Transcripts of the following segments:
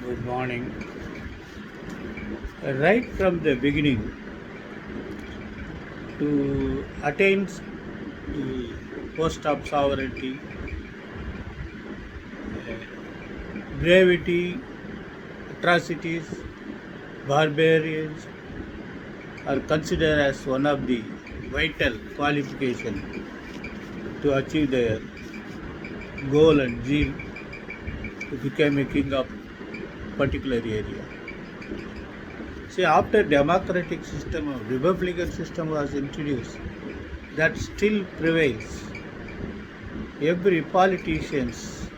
Good morning. Right from the beginning, to attain the post of sovereignty, gravity, atrocities, barbarians are considered as one of the vital qualifications to achieve their goal and zeal to become a king of particular area. See, after democratic system or republican system was introduced, that still prevails. Every politicians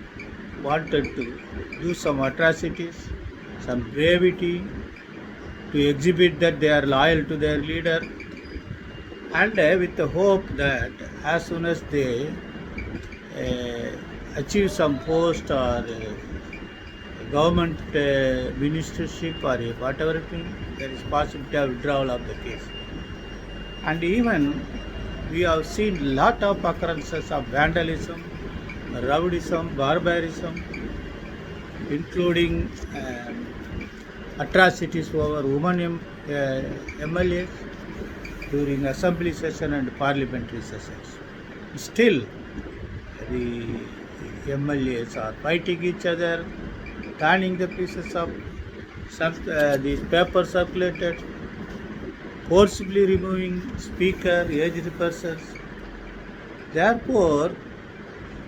wanted to do some atrocities, some gravity, to exhibit that they are loyal to their leader, and with the hope that as soon as they achieve some post or government ministership or whatever thing, there is possibility of withdrawal of the case. And even we have seen lot of occurrences of vandalism, rowdyism, barbarism, including atrocities over women MLAs during assembly session and parliamentary sessions. Still, the MLAs are fighting each other, turning the pieces of these papers circulated, forcibly removing speaker, aged persons. Therefore,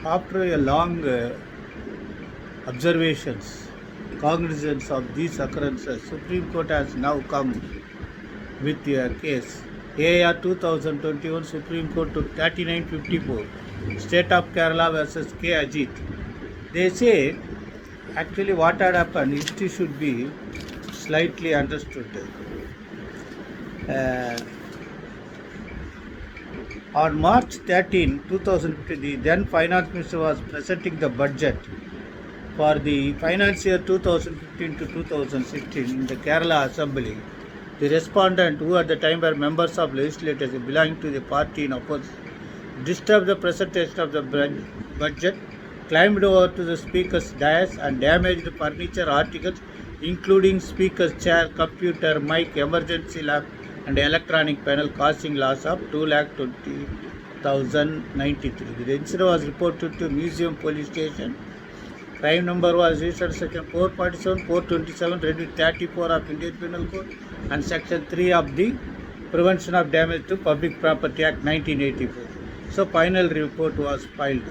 after a long observations, cognizance of these occurrences, Supreme Court has now come with a case. AR 2021 Supreme Court took 3954, State of Kerala versus K. Ajit. They say actually what had happened, history should be slightly understood. On March 13, 2015, the then Finance Minister was presenting the budget for the finance year 2015 to 2016 in the Kerala Assembly. The respondent, who at the time were members of legislators belonging to the party in opposition, disturbed the presentation of the budget, climbed over to the speaker's dais and damaged furniture articles including speaker's chair, computer, mic, emergency lamp and electronic panel, causing loss of 2,20,093. The incident was reported to Museum Police Station. Crime number was registered section 447, 427, read with 34 of Indian Penal Code and section 3 of the Prevention of Damage to Public Property Act 1984. So final report was filed.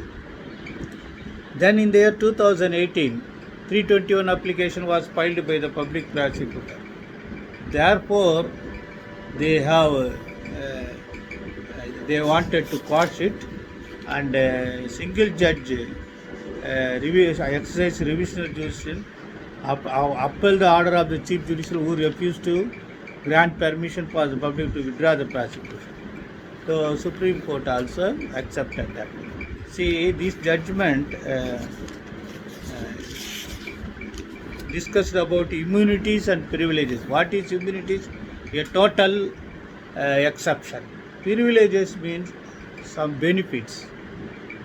Then in the year 2018, 321 application was filed by the public prosecutor. Therefore, they wanted to quash it, and single judge exercise revisional jurisdiction upheld the order of the Chief Judicial, who refused to grant permission for the public to withdraw the prosecution. So Supreme Court also accepted that. See, this judgment discussed about immunities and privileges. What is immunities? A total exception. Privileges means some benefits.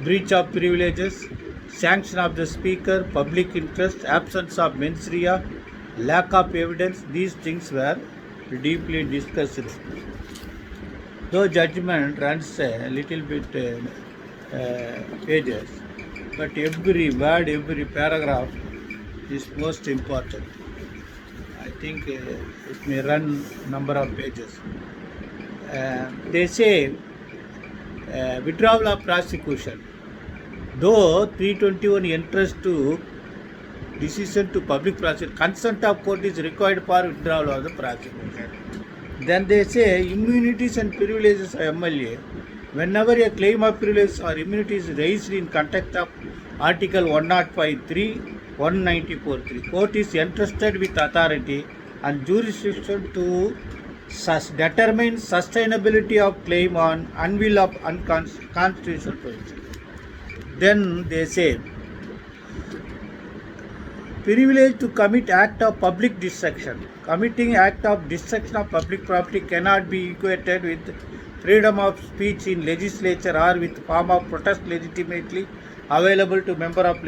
Breach of privileges, sanction of the speaker, public interest, absence of mens rea, lack of evidence. These things were deeply discussed. Though judgment runs a little bit pages, but every word, every paragraph is most important. I think it may run number of pages. They say withdrawal of prosecution. Though 321 enters to decision to public prosecution, consent of court is required for withdrawal of the prosecution. Then they say immunities and privileges of MLA. Whenever a claim of privilege or immunity is raised in context of Article 105.3, 194.3, court is entrusted with authority and jurisdiction to determine sustainability of claim on unwill of unconstitutional provision. Then they say privilege to commit act of public destruction. Committing act of destruction of public property cannot be equated with freedom of speech in legislature or with form of protest legitimately available to member of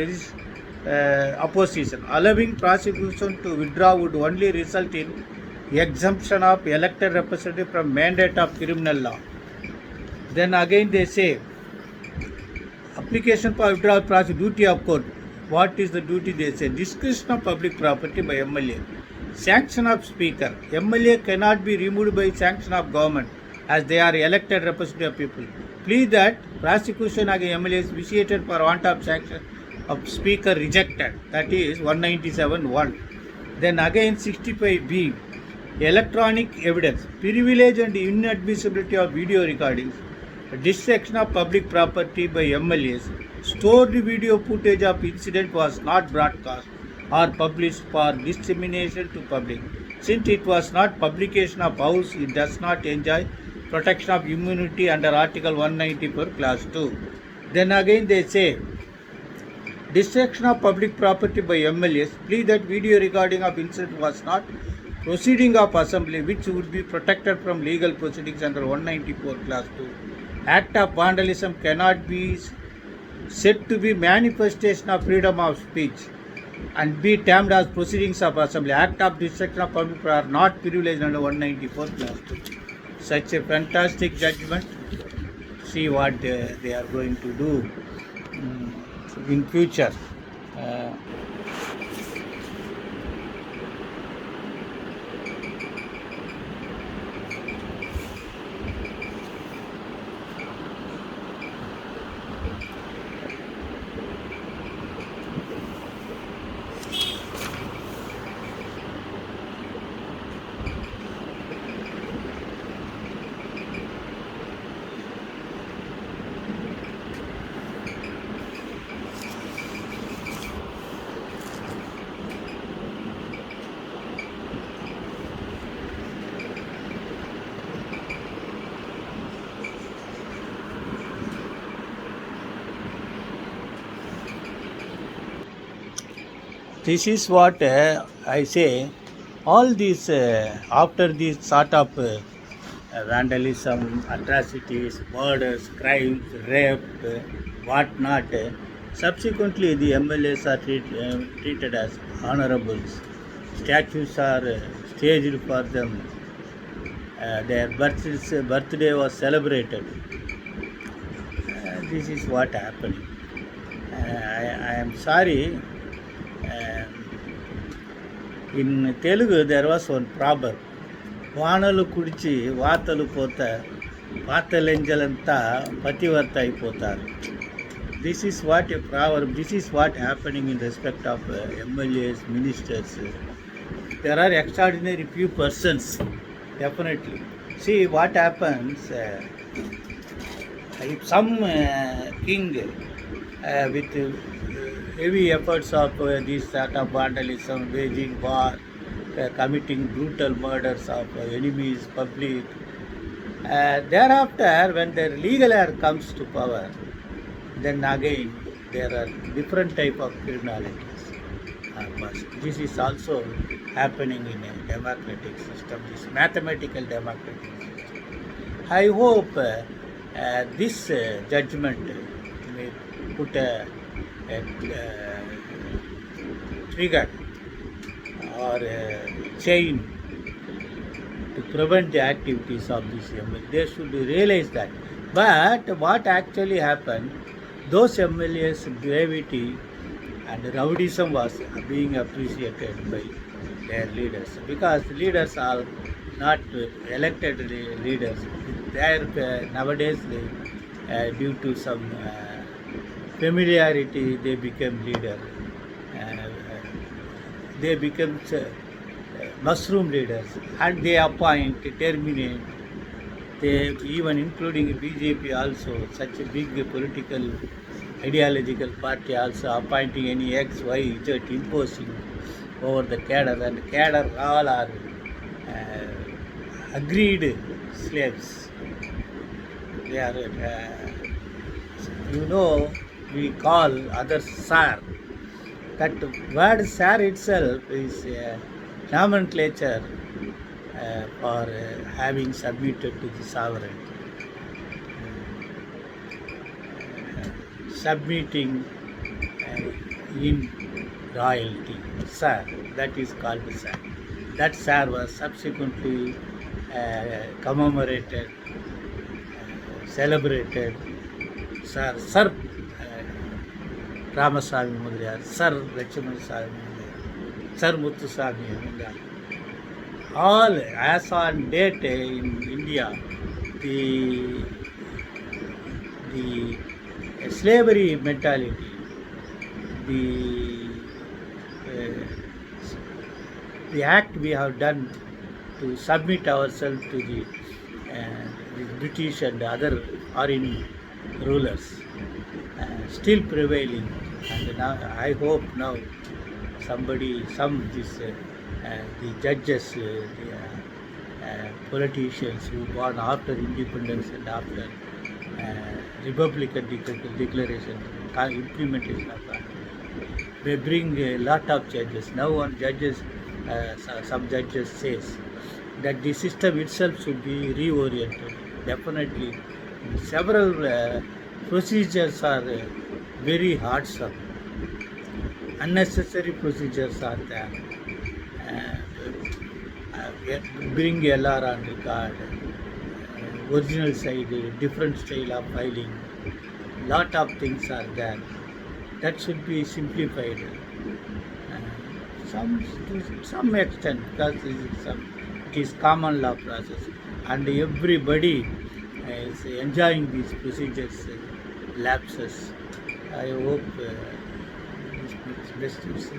opposition. Allowing prosecution to withdraw would only result in exemption of elected representative from mandate of criminal law. Then again they say application for withdrawal process, duty of court. What is the duty? They say discretion of public property by MLA. Sanction of speaker. MLA cannot be removed by sanction of government as they are elected representative of people. Plea that prosecution against MLA is vitiated for want of sanction of speaker rejected. That is 197(1). Then again 65B. Electronic evidence. Privilege and inadmissibility of video recordings. Destruction of public property by MLAs. Stored video footage of incident was not broadcast or published for dissemination to public. Since it was not publication of house, it does not enjoy protection of immunity under Article 194 Clause 2. Then again they say destruction of public property by MLAs. Plea that video recording of incident was not proceeding of assembly which would be protected from legal proceedings under 194 Clause 2. Act of vandalism cannot be said to be manifestation of freedom of speech and be termed as proceedings of assembly. Act of destruction of public property are not privileged under 194 Clause 2. Such a fantastic judgment. See what they are going to do in future. This is what I say. All these, after these sort of vandalism, atrocities, murders, crimes, rape, whatnot, subsequently the MLAs are treated as honorables. Statues are staged for them. Their birthday was celebrated. This is what happened. I am sorry. In Telugu there was one proverb. వానలు కుడిచి వాతలు పోతా వాతలెంజలంతా పతివర్త అయిపోతారు. This is what a proverb, this is what happening in respect of MLAs, ministers. There are extraordinary few persons, definitely. See what happens if some king with heavy efforts of this sort of vandalism, waging war, committing brutal murders of enemies, public. Thereafter, when their legal heir comes to power, then again there are different type of criminalities. This is also happening in a democratic system, this mathematical democratic system. I hope this judgment may put a trigger or a chain to prevent the activities of this MLA. They should realize that. But what actually happened, those MLAs' gravity and rowdyism was being appreciated by their leaders, because leaders are not elected leaders. They are nowadays due to some familiarity they became leader. They become mushroom leaders, and they appoint, terminate. They even including BJP also, such a big political ideological party also appointing any X, Y, Z, imposing over the cadre, and cadre all are agreed slaves. They are, we call others sir. That word sir itself is nomenclature for having submitted to the sovereign. Submitting in royalty, sir. That is called sir. That sir was subsequently commemorated, celebrated. Sir Ramaswamy Mudaliar, Sir Lakshman Swamy Mudaliar, Sir Muthuswamy Mudaliar. All as on date in India, the slavery mentality, the uh, the act we have done to submit ourselves to the British and other foreign rulers still prevailing, and now I hope now the judges, politicians who born after independence and after Republican declaration, implementation of that, may bring a lot of changes. Now on judges, some judges says that the system itself should be reoriented. Definitely, several procedures are very hardship. Unnecessary procedures are there. Bring LR on record, original side, different style of filing, lot of things are there. That should be simplified. To some extent, because it is common law process, and everybody is enjoying these procedures, lapses. I hope this makes best use.